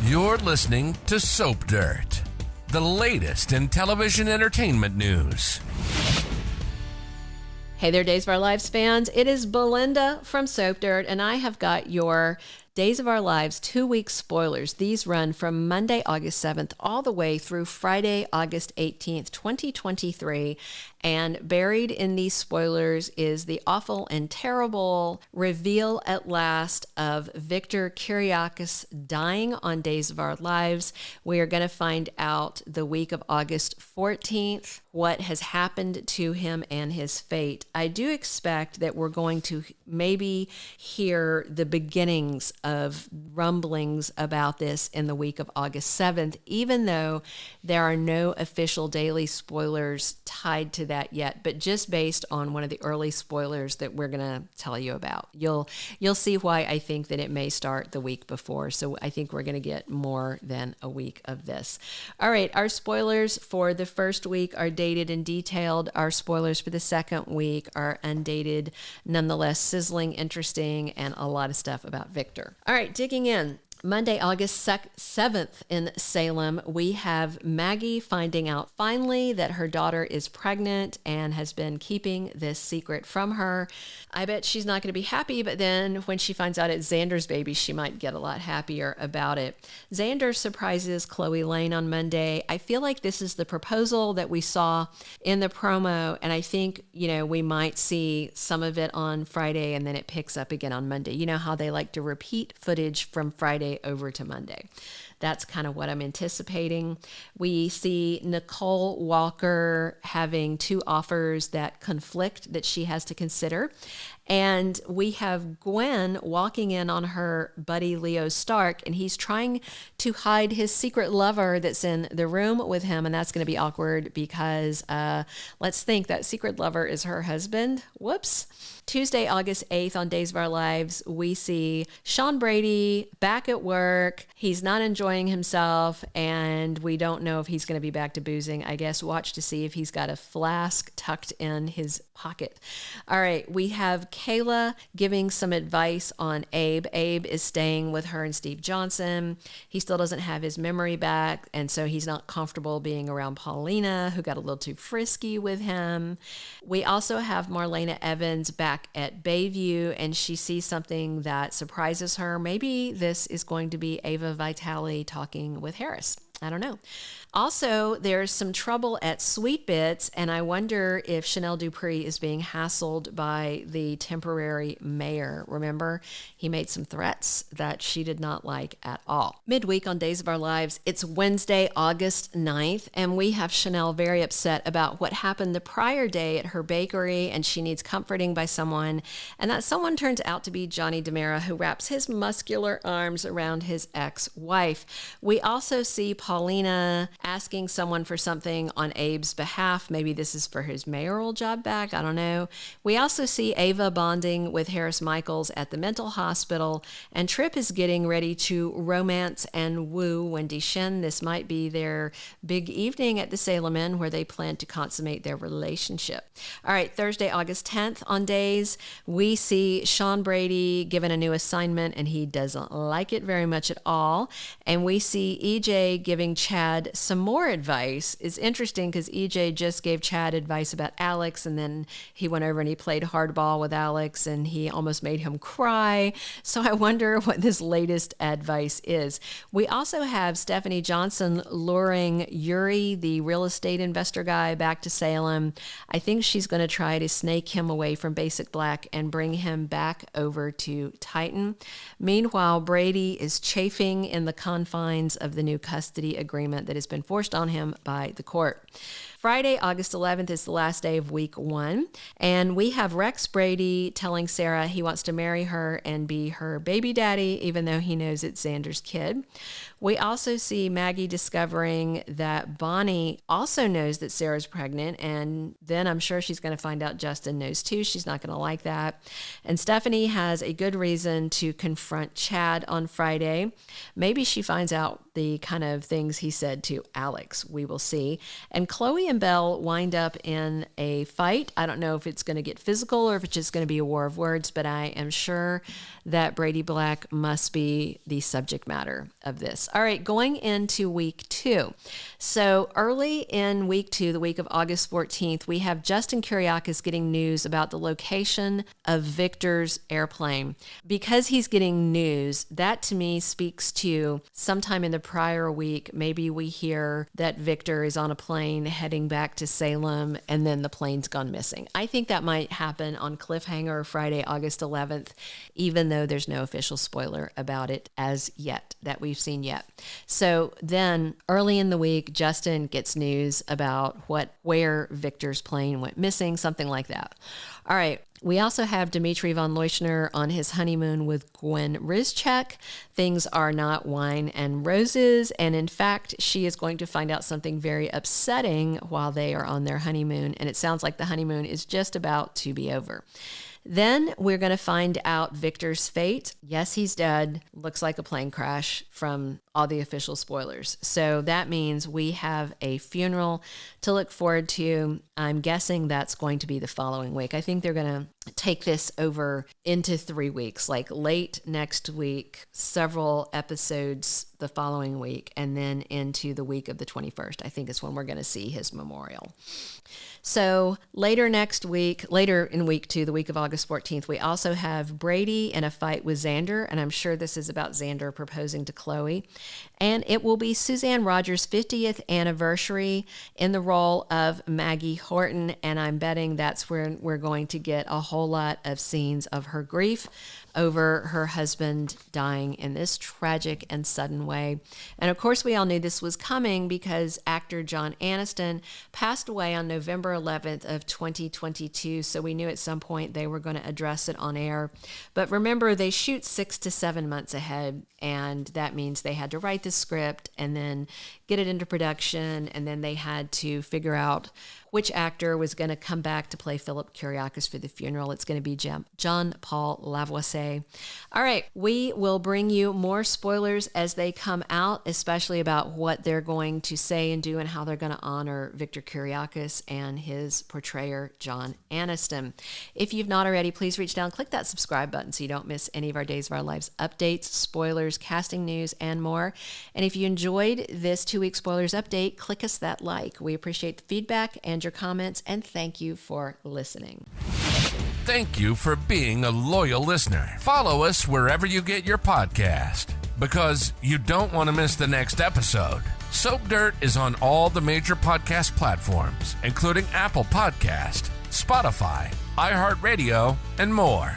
You're listening to Soap Dirt, the latest in television entertainment news. Hey there, Days of Our Lives fans. It is Belinda from Soap Dirt, and I have got your Days of Our Lives 2-week spoilers. These run from Monday, August 7th, all the way through Friday, August 18th, 2023. And buried in these spoilers is the awful and terrible reveal at last of Victor Kiriakis dying on Days of Our Lives. We are going to find out the week of August 14th what has happened to him and his fate. I do expect that we're going to maybe hear the beginnings of rumblings about this in the week of August 7th, even though there are no official daily spoilers tied to that yet, but just based on one of the early spoilers that we're going to tell you about. You'll see why I think that it may start the week before. So I think we're going to get more than a week of this. All right, our spoilers for the first week are dated and detailed. Our spoilers for the second week are undated, nonetheless sizzling, interesting, and a lot of stuff about Victor. All right, digging in. Monday, August 7th in Salem, we have Maggie finding out finally that her daughter is pregnant and has been keeping this secret from her. I bet she's not going to be happy, but then when she finds out it's Xander's baby, she might get a lot happier about it. Xander surprises Chloe Lane on Monday. I feel like this is the proposal that we saw in the promo, and I think, we might see some of it on Friday and then it picks up again on Monday. You know how they like to repeat footage from Friday over to Monday. That's kind of what I'm anticipating. We see Nicole Walker having two offers that conflict that she has to consider. And we have Gwen walking in on her buddy Leo Stark, and he's trying to hide his secret lover that's in the room with him. And that's going to be awkward because let's think that secret lover is her husband. Whoops. Tuesday, August 8th on Days of Our Lives, we see Sean Brady back at work. He's not enjoying himself, and we don't know if he's going to be back to boozing. I guess watch to see if he's got a flask tucked in his pocket. All right, we have Kayla giving some advice on Abe. Abe is staying with her and Steve Johnson. He still doesn't have his memory back, and so he's not comfortable being around Paulina, who got a little too frisky with him. We also have Marlena Evans back at Bayview, and she sees something that surprises her. Maybe this is going to be Ava Vitale talking with Harris. I don't know. Also, there's some trouble at Sweet Bits, and I wonder if Chanel Dupree is being hassled by the temporary mayor. Remember, he made some threats that she did not like at all. Midweek on Days of Our Lives, it's Wednesday, August 9th, and we have Chanel very upset about what happened the prior day at her bakery, and she needs comforting by someone, and that someone turns out to be Johnny DiMera, who wraps his muscular arms around his ex-wife. We also see Paulina asking someone for something on Abe's behalf. Maybe this is for his mayoral job back. I don't know. We also see Ava bonding with Harris Michaels at the mental hospital, and Tripp is getting ready to romance and woo Wendy Shin. This might be their big evening at the Salem Inn where they plan to consummate their relationship. All right, Thursday, August 10th on Days, we see Sean Brady given a new assignment, and he doesn't like it very much at all. And we see EJ giving Chad some more advice. Is interesting because EJ just gave Chad advice about Alex, and then he went over and he played hardball with Alex, and he almost made him cry. So I wonder what this latest advice is. We also have Stephanie Johnson luring Yuri, the real estate investor guy, back to Salem. I think she's going to try to snake him away from Basic Black and bring him back over to Titan. Meanwhile, Brady is chafing in the confines of the new custody agreement that has been forced on him by the court. Friday, August 11th is the last day of week 1, and we have Rex Brady telling Sarah he wants to marry her and be her baby daddy, even though he knows it's Xander's kid. We also see Maggie discovering that Bonnie also knows that Sarah's pregnant, and then I'm sure she's going to find out Justin knows too. She's not going to like that. And Stephanie has a good reason to confront Chad on Friday. Maybe she finds out the kind of things he said to Alex. We will see. And Chloe and Belle wind up in a fight. I don't know if it's going to get physical or if it's just going to be a war of words, but I am sure that Brady Black must be the subject matter of this. All right, going into week 2. So early in week 2, the week of August 14th, we have Justin Kiriakis getting news about the location of Victor's airplane. Because he's getting news, that to me speaks to sometime in the prior week, maybe we hear that Victor is on a plane heading back to Salem and then the plane's gone missing. I think that might happen on Cliffhanger Friday, August 11th, even though there's no official spoiler about it as yet that we've seen yet. So then early in the week, Justin gets news about where Victor's plane went missing, something like that. All right. We also have Dmitry von Leuschner on his honeymoon with Gwen Rizchek. Things are not wine and roses, and in fact, she is going to find out something very upsetting while they are on their honeymoon, and it sounds like the honeymoon is just about to be over. Then we're going to find out Victor's fate. Yes, he's dead. Looks like a plane crash from all the official spoilers. So that means we have a funeral to look forward to. I'm guessing that's going to be the following week. I think they're going to take this over into 3 weeks, like late next week, several episodes the following week, and then into the week of the 21st. I think is when we're going to see his memorial. So later in week 2, the week of August 14th, we also have Brady in a fight with Xander, and I'm sure this is about Xander proposing to Chloe. And it will be Suzanne Roger's 50th anniversary in the role of Maggie Horton, and I'm betting that's where we're going to get a whole lot of scenes of her grief over her husband dying in this tragic and sudden way. And of course, we all knew this was coming because actor John Aniston passed away on November 11th of 2022. So we knew at some point they were going to address it on air. But remember, they shoot 6 to 7 months ahead. And that means they had to write the script and then get it into production. And then they had to figure out which actor was going to come back to play Philip Kiriakis for the funeral. It's going to be John-Paul Lavoisier. All right, we will bring you more spoilers as they come out, especially about what they're going to say and do and how they're going to honor Victor Kiriakis and his portrayer, John Aniston. If you've not already, please reach down, click that subscribe button so you don't miss any of our Days of Our Lives updates, spoilers, casting news, and more. And if you enjoyed this 2-week spoilers update, click us that like. We appreciate the feedback and your comments, and thank you for listening. Thank you for being a loyal listener. Follow us wherever you get your podcast, because you don't want to miss the next episode. Soap Dirt is on all the major podcast platforms, including Apple Podcast, Spotify, iHeartRadio, and more.